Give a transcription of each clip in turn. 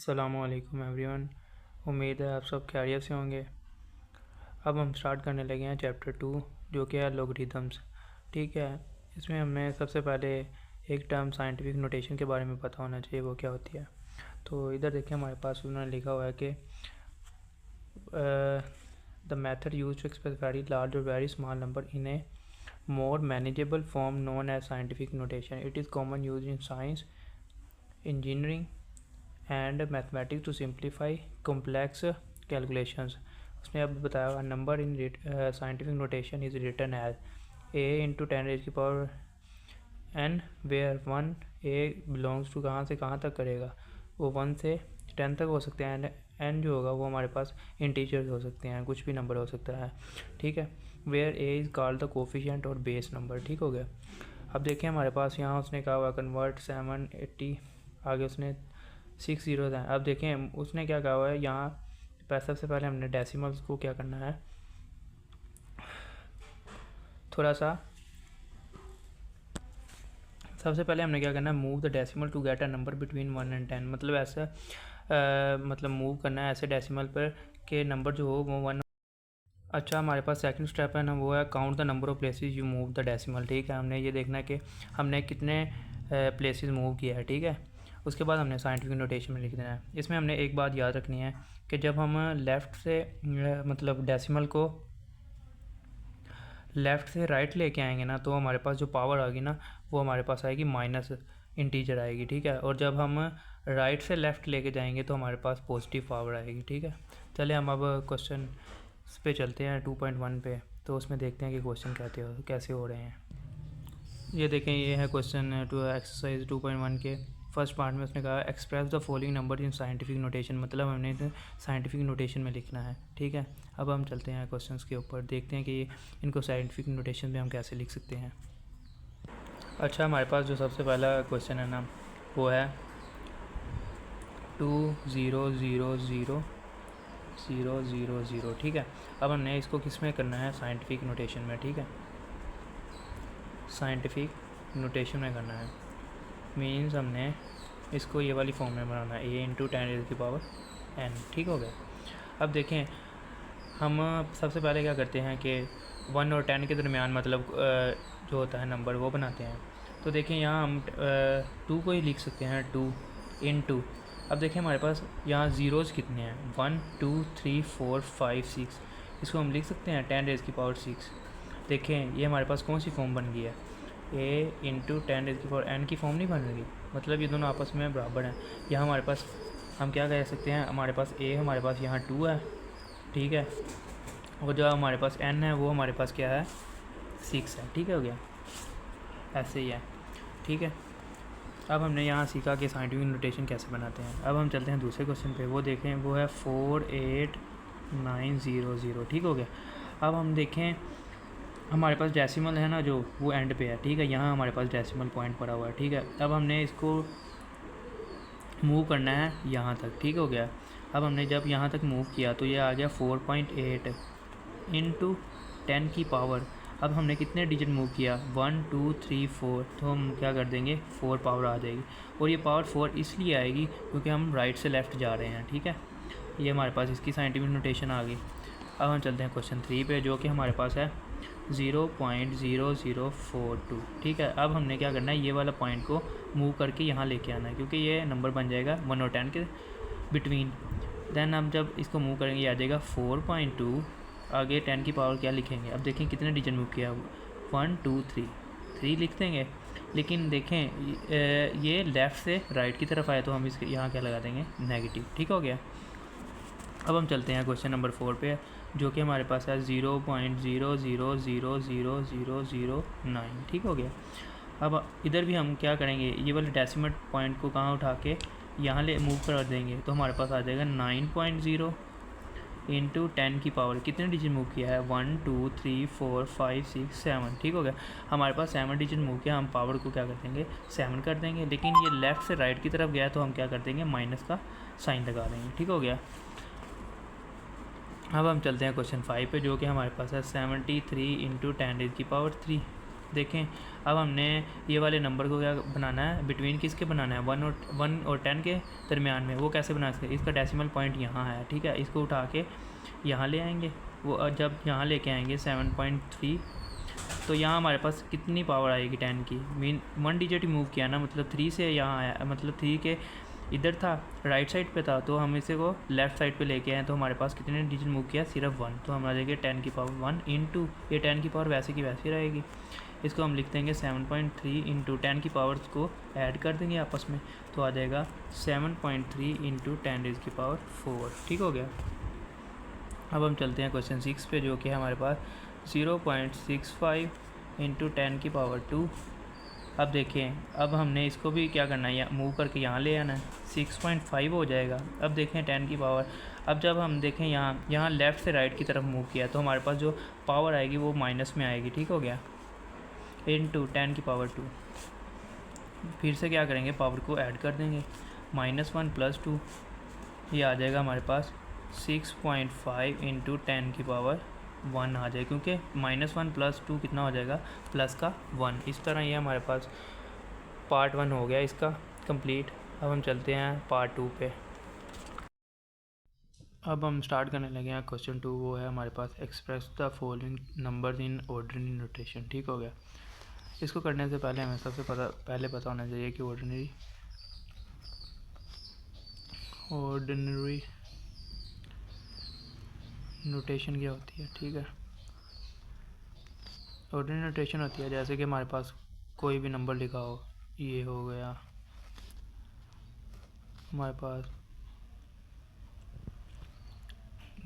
अस्सलामुअलैकुम एवरीवन। उम्मीद है आप सब खैरियत से होंगे। अब हम स्टार्ट करने लगे हैं चैप्टर 2 जो कि है लॉगरिथम्स। ठीक है, इसमें हमें सबसे पहले एक टर्म साइंटिफिक नोटेशन के बारे में पता होना चाहिए, वो क्या होती है। तो इधर देखिए हमारे पास उन्होंने लिखा हुआ है कि the method use to express very large और very small number in a more manageable form known as scientific notation. It is common used in science, engineering and mathematics to simplify complex calculations. उसने अब बताया हुआ number in scientific notation is written as a into 10 raise की power n where 1 a belongs to कहाँ से कहाँ तक करेगा, वो 1 से 10 तक हो सकते हैं। n जो होगा वो हमारे पास इंटीजर्स हो सकते हैं, कुछ भी नंबर हो सकता है। ठीक है, where a is called the coefficient और बेस नंबर। ठीक हो गया। अब देखें हमारे पास यहाँ उसने कहा हुआ कन्वर्ट 780, आगे उसने 6 ज़ीरोज़ हैं। अब देखें उसने क्या कहा हुआ है यहाँ सबसे पहले हमने डेसिमल्स को क्या करना है, थोड़ा सा सबसे पहले हमने क्या करना है, move the decimal to get a number between 1 and 10। मतलब ऐसा मतलब मूव करना है ऐसे डेसिमल पर कि नंबर जो हो वो 1। अच्छा, हमारे पास सेकंड स्टेप है ना, वो है count the number of places you move the decimal. ठीक है, हमने ये देखना है कि हमने कितने प्लेसेस मूव किया है। ठीक है, उसके बाद हमने साइंटिफिक नोटेशन में लिख देना है। इसमें हमने एक बात याद रखनी है कि जब हम लेफ़्ट से मतलब डेसिमल को लेफ़्ट से राइट लेके आएंगे ना, तो हमारे पास जो पावर आएगी ना वो हमारे पास आएगी माइनस इंटीजर आएगी। ठीक है, और जब हम राइट से लेफ़्ट लेके जाएंगे तो हमारे पास पॉजिटिव पावर आएगी। ठीक है, चलिए हम अब क्वेश्चन पे चलते हैं 2.1 पे, तो उसमें देखते हैं कि क्वेश्चन कैसे हो रहे हैं। ये देखें, ये है क्वेश्चन टू एक्सरसाइज 2.1 के फर्स्ट पार्ट में उसने कहा express the following number in scientific notation. मतलब हमने साइंटिफिक नोटेशन में लिखना है। ठीक है, अब हम चलते हैं क्वेश्चंस के ऊपर, देखते हैं कि इनको साइंटिफिक नोटेशन में हम कैसे लिख सकते हैं। अच्छा, हमारे पास जो सबसे पहला क्वेश्चन है ना वो है 200000। ठीक है, अब हमने इसको किस में करना है, साइंटिफिक नोटेशन में। ठीक है, साइंटिफिक नोटेशन में करना है, मीन्स हमने इसको ये वाली फॉर्म में बनाना है, a इंटू 10 रेज़ की पावर n। ठीक हो गया। अब देखें हम सबसे पहले क्या करते हैं कि 1 और 10 के दरमियान मतलब जो होता है नंबर वो बनाते हैं। तो देखें यहाँ हम 2 को ही लिख सकते हैं, 2 इंटू। अब देखें हमारे पास यहाँ ज़ीरोज़ कितने हैं, 1 2 3 4 5 6। इसको हम लिख सकते हैं 10 रेज़ की पावर 6। देखें ये हमारे पास कौन सी फॉर्म बन गई है, a इंटू 10 रेज़ की पावर n की फॉर्म नहीं बन रही। मतलब ये दोनों आपस में बराबर हैं। यहाँ हमारे पास हम क्या कह सकते हैं, हमारे पास a हमारे पास यहाँ 2 है। ठीक है, और जो हमारे पास n है वो हमारे पास क्या है, 6 है। ठीक है, हो गया, ऐसे ही है। ठीक है, अब हमने यहाँ सीखा कि साइंटिफिक नोटेशन कैसे बनाते हैं। अब हम चलते हैं दूसरे क्वेश्चन पे, वो देखें वो है 48900। ठीक हो गया। अब हम देखें हमारे पास डेसिमल है ना जो वो एंड पे है। ठीक है, यहाँ हमारे पास डेसिमल पॉइंट पड़ा हुआ है। ठीक है, अब हमने इसको मूव करना है यहाँ तक। ठीक हो गया। अब हमने जब यहाँ तक मूव किया तो ये आ गया 4.8 इंटू 10 की पावर। अब हमने कितने डिजिट मूव किया, 1 2 3 4, तो हम क्या कर देंगे 4 पावर आ जाएगी। और ये पावर 4 इसलिए आएगी क्योंकि हम राइट से लेफ़्ट जा रहे हैं। ठीक है, ये हमारे पास इसकी साइंटिफिक नोटेशन आ गई। अब हम चलते हैं क्वेश्चन 3 पे, जो कि हमारे पास है 0.0042। ठीक है, अब हमने क्या करना है, ये वाला पॉइंट को मूव करके यहाँ लेके आना है क्योंकि ये नंबर बन जाएगा 1 और 10 के बिटवीन। देन हम जब इसको मूव करेंगे ये आ जाएगा 4.2, आगे 10 की पावर क्या लिखेंगे। अब देखें कितने डिजिट मूव किया, 1 2 3 लिख देंगे। लेकिन देखें ये लेफ़्ट से राइट की तरफ आए तो हम इसके यहाँ क्या लगा देंगे, नेगेटिव। ठीक हो गया। अब हम चलते हैं क्वेश्चन नंबर 4 पे, जो कि हमारे पास है 0.00000009। ठीक हो गया। अब इधर भी हम क्या करेंगे, ये वाले डेसिमल पॉइंट को कहाँ उठा के यहाँ ले मूव कर देंगे तो हमारे पास आ जाएगा 9.0 इंटू 10 की पावर कितने डिजिट मूव किया है, 1 2 3 4 5 6 7। ठीक हो गया, हमारे पास 7 डिजिट मूव किया, हम पावर को क्या कर देंगे 7 कर देंगे। लेकिन ये लेफ़्ट से राइट की तरफ गया तो हम क्या कर देंगे, माइनस का साइन लगा देंगे। ठीक हो गया। अब हम चलते हैं क्वेश्चन 5 पे, जो कि हमारे पास है 73 इंटू 10 रेज़ की पावर 3। देखें अब हमने ये वाले नंबर को क्या बनाना है, बिटवीन किसके बनाना है, 1 और 10 के दरमियान में। वो कैसे बना सकते हैं, इसका डेसिमल पॉइंट यहाँ है, ठीक है। इसको उठा के यहाँ ले आएंगे। वो जब यहाँ लेके आएंगे 7.3, तो यहाँ हमारे पास कितनी पावर आएगी 10 की। मीन 1 डिजिट ही मूव किया ना, मतलब 3 से यहाँ आया, मतलब 3 के इधर था, राइट साइड पे था, तो हम इसे को लेफ़्ट साइड पे लेके आए, तो हमारे पास कितने डिजिट मूव किया, सिर्फ 1। तो हम आ जाएंगे 10 की पावर 1 इंटू, ये 10 की पावर वैसे की वैसी रहेगी। इसको हम लिख देंगे 7.3 इंटू 10 की पावर्स को ऐड कर देंगे आपस में, तो आ जाएगा 7.3 इंटू 10 रेज़ की पावर 4। ठीक हो गया। अब हम चलते हैं क्वेश्चन 6 पे, जो कि हमारे पास 0.65 इंटू 10 की पावर 2। अब देखें, अब हमने इसको भी क्या करना है, मूव करके यहाँ ले आना है, 6.5 हो जाएगा। अब देखें 10 की पावर, अब जब हम देखें यहाँ लेफ़्ट से राइट की तरफ मूव किया, तो हमारे पास जो पावर आएगी वो माइनस में आएगी। ठीक हो गया, इंटू 10 की पावर 2। फिर से क्या करेंगे, पावर को ऐड कर देंगे, -1 + 2, ये आ जाएगा हमारे पास 6.5 इंटू 10 की पावर 1 आ जाए, क्योंकि -1 + 2 कितना हो जाएगा, प्लस का 1। इस तरह ये हमारे पास पार्ट 1 हो गया इसका कंप्लीट। अब हम चलते हैं पार्ट 2 पे। अब हम स्टार्ट करने लगे हैं क्वेश्चन 2, वो है हमारे पास express the following numbers in ordinary notation. ठीक हो गया। इसको करने से पहले हमें सबसे पहले पता होना चाहिए कि ऑर्डिनरी नोटेशन क्या होती है। ठीक है, ऑर्डिनरी नोटेशन होती है जैसे कि हमारे पास कोई भी नंबर लिखा हो, ये हो गया हमारे पास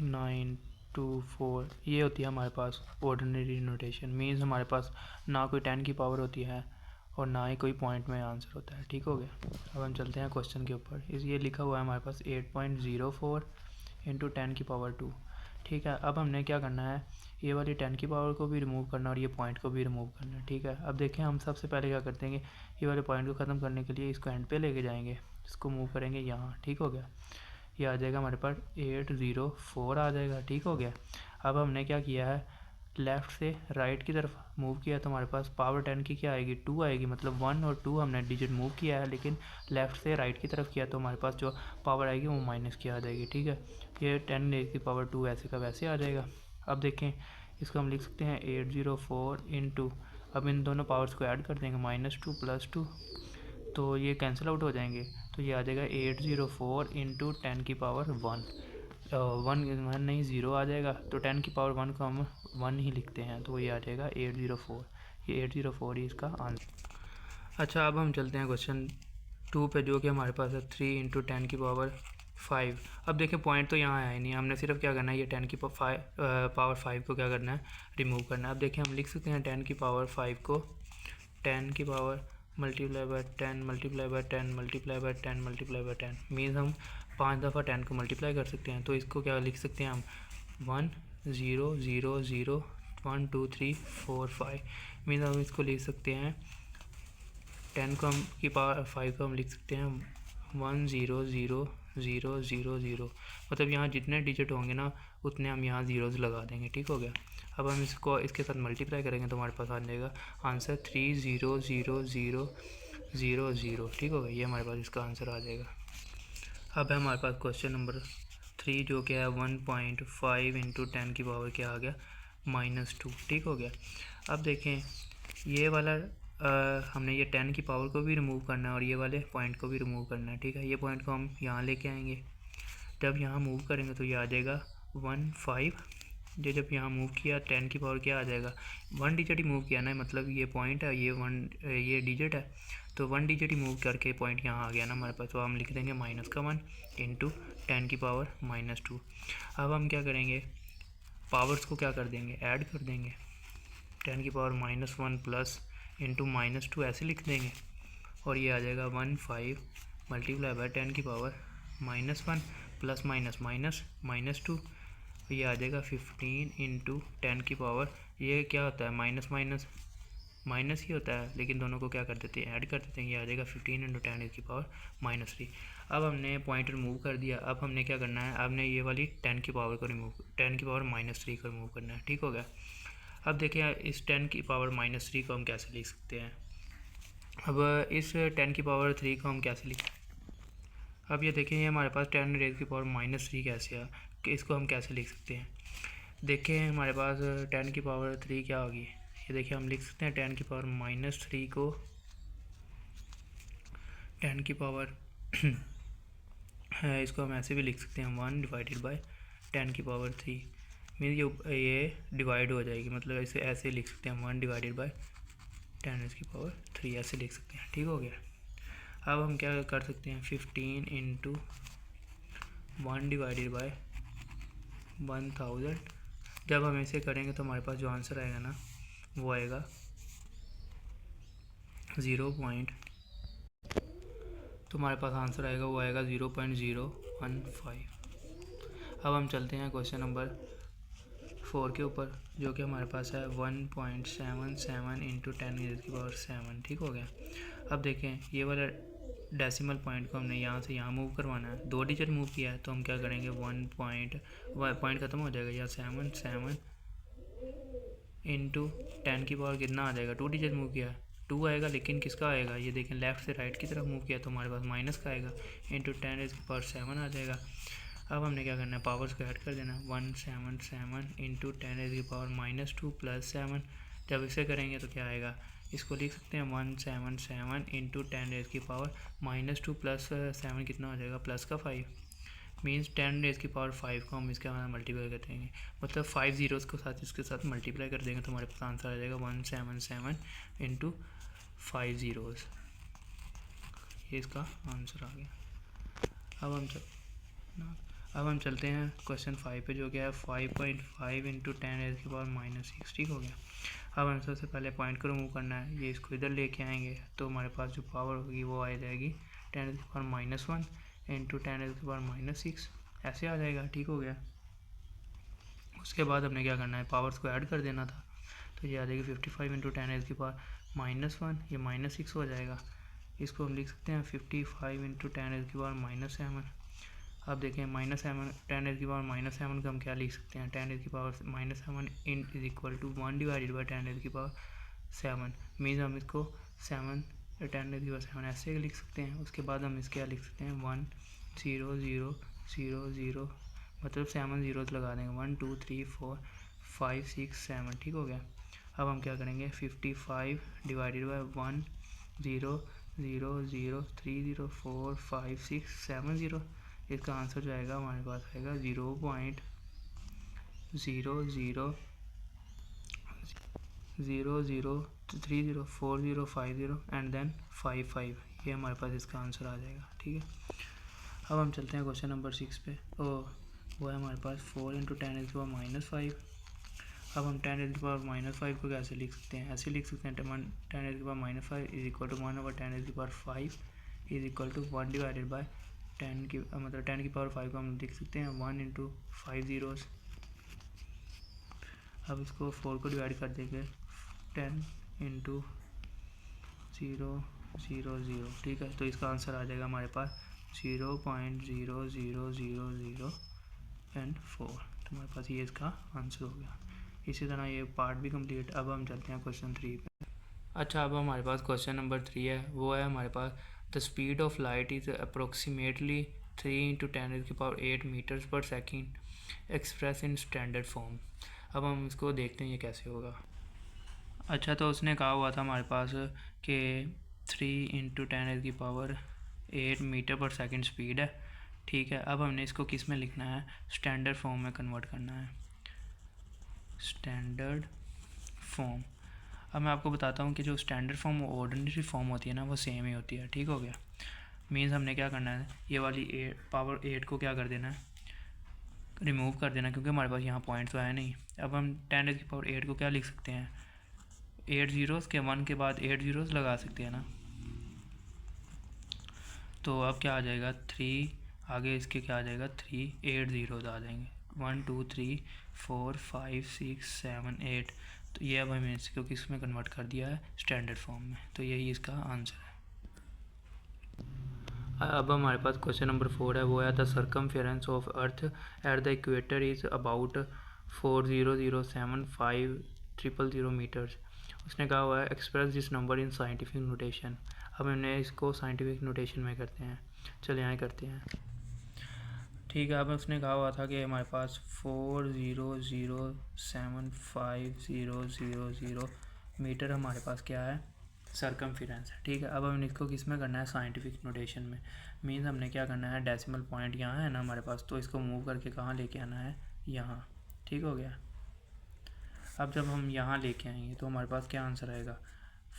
924, ये होती है हमारे पास ऑर्डिनरी नोटेशन। मीन्स हमारे पास ना कोई 10 की पावर होती है और ना ही कोई पॉइंट में आंसर होता है। ठीक हो गया। अब हम चलते हैं क्वेश्चन के ऊपर। इस ये लिखा हुआ है हमारे पास 8.04 इंटू 10 की पावर 2। ठीक है, अब हमने क्या करना है, ये वाली 10 की पावर को भी रिमूव करना और ये पॉइंट को भी रिमूव करना है। ठीक है, अब देखें हम सबसे पहले क्या करते हैं, ये वाले पॉइंट को ख़त्म करने के लिए इसको एंड पे लेके जाएंगे, इसको मूव करेंगे यहाँ। ठीक हो गया, ये आ जाएगा हमारे पास 804 आ जाएगा। ठीक हो गया। अब हमने क्या किया है, लेफ़्ट से राइट की तरफ मूव किया, तो हमारे पास पावर 10 की क्या आएगी, 2 आएगी। मतलब 1 और 2 हमने डिजिट मूव किया है, लेकिन लेफ़्ट से राइट की तरफ किया, तो हमारे पास जो पावर आएगी वो माइनस की आ जाएगी। ठीक है, ये 10 रेज़ की पावर 2 ऐसे का वैसे आ जाएगा। अब देखें, इसको हम लिख सकते हैं 804 इंटू, अब इन दोनों पावर्स को ऐड कर देंगे, -2 + 2, तो ये कैंसिल आउट हो जाएंगे। तो ये आ जाएगा 804 इंटू 10 की पावर 1, 1 नहीं 0 आ जाएगा, तो 10 की पावर 1 को हम 1 ही लिखते हैं, तो ये आ जाएगा 804। ये 804 ही इसका आंसर। अच्छा, अब हम चलते हैं क्वेश्चन 2 पे, जो कि हमारे पास है 3 इंटू 10 की पावर 5। अब देखें पॉइंट तो यहाँ है ही नहीं, हमने सिर्फ क्या करना है, ये 10 की पावर 5 को क्या करना है, रिमूव करना है। अब देखें हम लिख सकते हैं 10 की पावर 5 को 10 की power multiply by 10 multiply by 10 multiply by 10 multiply by 10, means हम 5 दफ़ा 10 को मल्टीप्लाई कर सकते हैं। तो इसको क्या लिख सकते हैं हम, 1 0 0 0 1 2 3 4 5, मीन्स हम इसको लिख सकते हैं 10 को हम की पावर 5 को हम लिख सकते हैं 1 0 0 0 0 0, मतलब यहाँ जितने डिजिट होंगे ना उतने हम यहाँ ज़ीरोज़ लगा देंगे। ठीक हो गया। अब हम इसको इसके साथ मल्टीप्लाई करेंगे, तो हमारे पास आ जाएगा आंसर 3 0 0 0 0 0। ठीक हो गया, ये हमारे पास इसका आंसर आ जाएगा। अब है हमारे पास क्वेश्चन नंबर 3, जो कि है 1.5 इंटू 10 की पावर क्या आ गया, -2। ठीक हो गया। अब देखें, ये वाला हमने ये 10 की पावर को भी रिमूव करना है और ये वाले पॉइंट को भी रिमूव करना है। ठीक है, ये पॉइंट को हम यहाँ लेके आएंगे, जब यहाँ मूव करेंगे तो ये आ जाएगा 1 5। जब यहाँ मूव किया 10 की पावर क्या आ जाएगा, 1 डिजिट ही मूव किया ना, मतलब ये पॉइंट है, ये डिजिट है, तो 1 डिजिट ही मूव करके पॉइंट यहाँ आ गया ना हमारे पास, तो हम लिख देंगे -1 इंटू 10 की पावर -2। अब हम क्या करेंगे, पावर्स को क्या कर देंगे, ऐड कर देंगे, 10 की पावर -1 प्लस इंटू -2 ऐसे लिख देंगे, और ये आ जाएगा 1 5 मल्टीप्लाई बाय 10 की पावर -1 प्लस -2, ये आ जाएगा 15 इंटू 10 की पावर, ये क्या होता है, माइनस ही होता है, लेकिन दोनों को क्या कर देते हैं, ऐड कर देते हैं, ये आ जाएगा 15 इंटू 10 की पावर -3। अब हमने पॉइंट रिमूव कर दिया। अब हमने क्या करना है, आपने ये वाली 10 की पावर को 10 की पावर -3 को रिमूव करना है। ठीक हो गया। अब देखिए इस 10 की पावर -3 को हम कैसे लिख सकते हैं। अब इस 10 की पावर 3 को हम कैसे लिख, अब ये देखें हमारे पास 10 रेज़ की पावर -3 कैसे है, कि इसको हम कैसे लिख सकते हैं। देखें हमारे पास 10 की पावर 3 क्या होगी, ये देखिए हम लिख सकते हैं 10 की पावर -3 को 10 की पावर इसको हम ऐसे भी लिख सकते हैं 1 डिवाइडेड बाय 10 की पावर 3 मीन ये डिवाइड हो जाएगी, मतलब इसे ऐसे लिख सकते हैं 1 डिवाइडेड बाय 10 की पावर 3 ऐसे लिख सकते हैं। ठीक हो गया। अब हम क्या कर सकते हैं 15 इंटू 1 डिवाइडेड बाय 1000, जब हम ऐसे करेंगे तो हमारे पास जो आंसर आएगा ना वो आएगा 0. तो हमारे पास आंसर आएगा वो आएगा 0.015। अब हम चलते हैं क्वेश्चन नंबर 4 के ऊपर, जो कि हमारे पास है 1.77 इंटू 10 की पावर 7। ठीक हो गया। अब देखें ये वाला डेसिमल पॉइंट को हमने यहाँ से यहाँ मूव करवाना है, 2 डिजिट मूव किया है तो हम क्या करेंगे 1 पॉइंट ख़त्म हो जाएगा, या 7 इंटू 10 की पावर कितना आ जाएगा, 2 डिजिट मूव किया है 2 आएगा, लेकिन किसका आएगा, ये देखें लेफ़्ट से राइट की तरफ मूव किया तो हमारे पास माइनस का आएगा, इंटू 10 की पावर 7 आ जाएगा। अब हमने क्या करना है पावर्स को ऐड कर देना, 177 इंटू 10 की पावर -2 + 7। जब इसे करेंगे तो क्या आएगा, इसको लिख सकते हैं 177 इंटू 10 की पावर -2 + 7 कितना हो जाएगा, प्लस का 5, मीन्स 10 की पावर 5 को हम इसके हमारा मल्टीप्लाई कर देंगे, मतलब 5 ज़ीरोज़ को साथ इसके साथ मल्टीप्लाई कर देंगे तो हमारे पास आंसर आ जाएगा 177 इंटू 5 ज़ीरोज़। ये इसका आंसर आ गया। अब हम चलते हैं क्वेश्चन 5 पे, जो क्या है 5.5 इंटू 10 की पावर -6। ठीक हो गया। अब हमें सबसे पहले पॉइंट को रिमूव करना है, ये इसको इधर लेके आएंगे तो हमारे पास जो पावर होगी वो आ जाएगी 10 की पावर -1 इंटू 10 की पावर -6 ऐसे आ जाएगा। ठीक हो गया। उसके बाद हमने क्या करना है पावर्स को ऐड कर देना था, तो ये आ जाएगी 55 इंटू 10 की पावर -1, ये -6 हो जाएगा। इसको हम लिख सकते हैं 55 इंटू 10 की पावर -7। अब देखें -7 10 की पावर -7 का हम क्या लिख सकते हैं, 10 की power -7 is equal to 1 divided by 10 की पावर 7, मीन्स हम इसको 7 10 की पावर 7 ऐसे लिख सकते हैं। उसके बाद हम इसके क्या लिख सकते हैं 1 0 0 0 0, मतलब 7 ज़ीरोज़ लगा देंगे, 1 2 3 4 5 6 7। ठीक हो गया। अब हम क्या करेंगे 55 डिवाइडेड बाई 1 0 0 0 3 0 4 5 6 7 0, इसका आंसर जो आएगा हमारे पास आएगा 0.00304050 एंड देन 55, ये हमारे पास इसका आंसर आ जाएगा। ठीक है। अब हम चलते हैं क्वेश्चन नंबर 6 पे। वो है हमारे पास 4 इंटू 10 की पावर -5। अब हम 10 की पावर -5 को कैसे लिख सकते हैं, ऐसे लिख सकते हैं 10 की पावर -5 इज इक्वल टू 1/10 की power 5 is equal to 1 divided by 10 की मतलब 10 की पावर 5 को हम लिख सकते हैं 1 इंटू 5 ज़ीरोज़। अब इसको 4 को डिवाइड कर देंगे 10 इंटू 0 0 0। ठीक है। तो इसका आंसर आ जाएगा हमारे पास 0.0000 एंड 4। तो हमारे पास ये इसका आंसर हो गया। इसी तरह ये पार्ट भी कंप्लीट। अब हम चलते हैं क्वेश्चन 3 पे। अच्छा, अब हमारे पास क्वेश्चन नंबर 3 है। वो है हमारे पास the speed of light is approximately 3 into 10 की पावर 8 मीटर्स पर second express in standard form. अब हम इसको देखते हैं ये कैसे होगा। अच्छा, तो उसने कहा हुआ था हमारे पास कि 3 इंटू 10 की पावर 8 मीटर पर सेकेंड स्पीड है। ठीक है। अब हमने इसको किस में लिखना है, स्टैंडर्ड फॉर्म में कन्वर्ट करना है, स्टैंडर्ड फॉर्म। अब मैं आपको बताता हूँ कि जो स्टैंडर्ड फॉर्म ऑर्डिनरी फॉर्म होती है ना वो सेम ही होती है। ठीक हो गया। मीन्स हमने क्या करना है, ये वाली पावर 8 को क्या कर देना है, रिमूव कर देना, क्योंकि हमारे पास यहाँ पॉइंट तो है नहीं। अब हम 10 की पावर 8 को क्या लिख सकते हैं, 8 ज़ीरोज़ के 1 के बाद 8 ज़ीरोज़ लगा सकते हैं ना। तो अब क्या आ जाएगा 3, आगे इसके क्या आ जाएगा 3 8 ज़ीरोज़ आ जाएंगे, 1 2 3 4 5 6 7 8। तो ये अब हमने इसको किस में कन्वर्ट कर दिया है, स्टैंडर्ड फॉर्म में। तो यही इसका आंसर है। अब हमारे पास क्वेश्चन नंबर 4 है। वो है the circumference of earth at the equator is about 40075 000 metres. उसने कहा हुआ है express this number in scientific notation. अब हमने इसको साइंटिफिक नोटेशन में करते हैं। चलिए यहाँ करते हैं। ठीक है, अब उसने कहा हुआ था कि हमारे पास 4007500 मीटर हमारे पास क्या है, सरकमफेरेंस है। ठीक है, अब हमने इसको किस में करना है, साइंटिफिक नोटेशन में। मीन्स हमने क्या करना है, डेसिमल पॉइंट यहाँ है ना हमारे पास, तो इसको मूव करके कहाँ लेके आना है, यहाँ। ठीक हो गया। अब जब हम यहाँ लेके आएंगे तो हमारे पास क्या आंसर आएगा,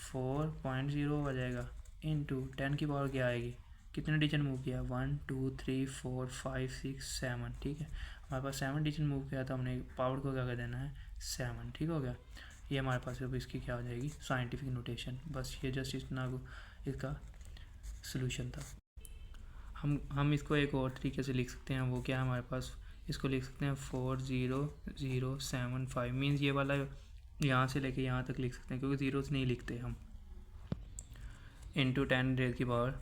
4.0 आ जाएगा इंटू 10 की पावर क्या आएगी, कितने डिजिट मूव किया, 1 2 3 4 5 6 7। ठीक है, हमारे पास 7 डिजिट मूव किया तो हमने पावर को क्या कर देना है, 7। ठीक हो गया। ये हमारे पास अब इसकी क्या हो जाएगी, साइंटिफिक नोटेशन। बस ये जस्ट इतना इसका सोल्यूशन था। हम इसको एक और तरीके से लिख सकते हैं, वो क्या है हमारे पास, इसको लिख सकते हैं 40075। मीन्स ये वाला यहाँ से लेके यहाँ तक लिख सकते हैं, क्योंकि ज़ीरोस नहीं लिखते हम। इंटू 10 रेज़ की पावर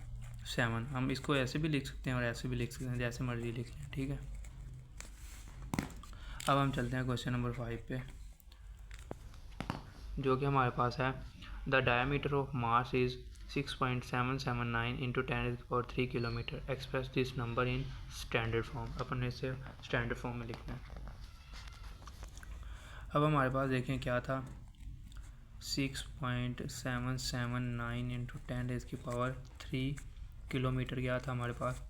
7। हम इसको ऐसे भी लिख सकते हैं और ऐसे भी लिख सकते हैं, जैसे मर्जी लिख लें। ठीक है, अब हम चलते हैं क्वेश्चन नंबर 5 पे, जो कि हमारे पास है the diameter of Mars is 6.779 into 10⁻³ kilometre. Express this number in standard form. अपन इसे स्टैंडर्ड फॉर्म में लिखना है। अब हमारे पास देखें क्या था, 6.779 इंटू 10⁻³ किलोमीटर क्या था हमारे पास,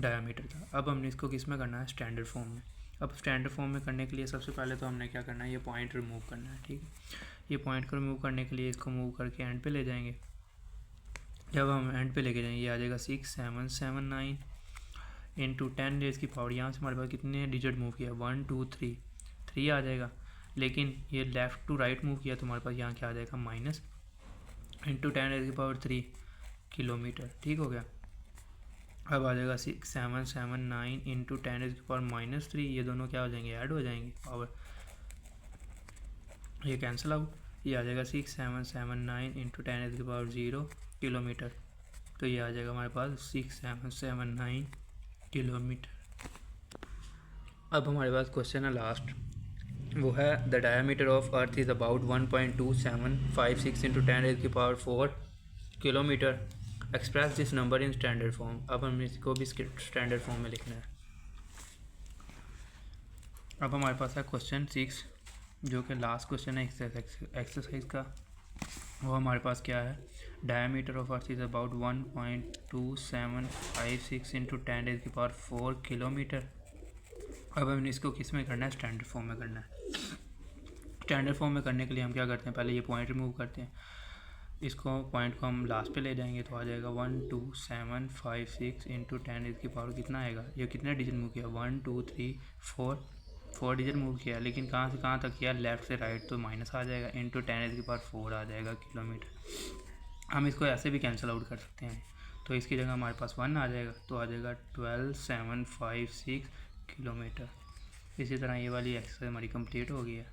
डायमीटर था। अब हमने इसको किस में करना है, स्टैंडर्ड फॉर्म में। अब स्टैंडर्ड फॉर्म में करने के लिए सबसे पहले तो हमने क्या करना है, ये पॉइंट रिमूव करना है। ठीक है, ये पॉइंट को रिमूव करने के लिए इसको मूव करके एंड पे ले जाएंगे। जब हम एंड पे लेके जाएंगे, ये आ जाएगा 6779 इंटू 10⁻⁻, यहाँ से हमारे पास कितने डिजिट मूव किया, 1 2 3 आ जाएगा। लेकिन ये लेफ़्ट टू राइट मूव किया तो हमारे पास यहाँ क्या आ जाएगा, माइनस इंटू 10⁻³ किलोमीटर। ठीक हो गया। अब आ जाएगा 6779 इंटू 10⁻³ ये दोनों क्या हो जाएंगे, ऐड हो जाएंगे पावर, ये कैंसिल आउट। ये आ जाएगा 6779 इंटू 10⁻0 किलोमीटर। तो ये आ जाएगा हमारे पास 6779 किलोमीटर। अब हमारे पास क्वेश्चन है लास्ट, वो है the diameter of earth is about 1.2756 into 10⁻⁴ kilometre. Express this number in standard form. अब हम इसको भी स्टैंडर्ड फॉर्म में लिखना है। अब हमारे पास है क्वेश्चन 6, जो कि लास्ट क्वेश्चन है एक्सरसाइज का। वो हमारे पास क्या है, diameter of earth is about 1.2756 into 10⁻⁴ kilometre. अब हमने इसको किस में करना है, स्टैंडर्ड फॉर्म में करना है। स्टैंडर्ड फॉर्म में करने के लिए हम क्या करते हैं, पहले ये पॉइंट रिमूव करते हैं। इसको पॉइंट को हम लास्ट पे ले जाएंगे तो आ जाएगा 12756 इंटू 10⁻⁴ कितना आएगा, ये कितने डिजिट मूव किया, 1 2 3 4 डिजिट मूव किया। लेकिन कहाँ से कहाँ तक किया, लेफ़्ट से राइट, तो माइनस आ जाएगा इंटू 10⁻⁴ आ जाएगा किलोमीटर। हम इसको ऐसे भी कैंसिल आउट कर सकते हैं, तो इसकी जगह हमारे पास 1 आ जाएगा, तो आ जाएगा 12756 किलोमीटर। इसी तरह ये वाली एक्सरसाइज हमारी कंप्लीट हो गई है।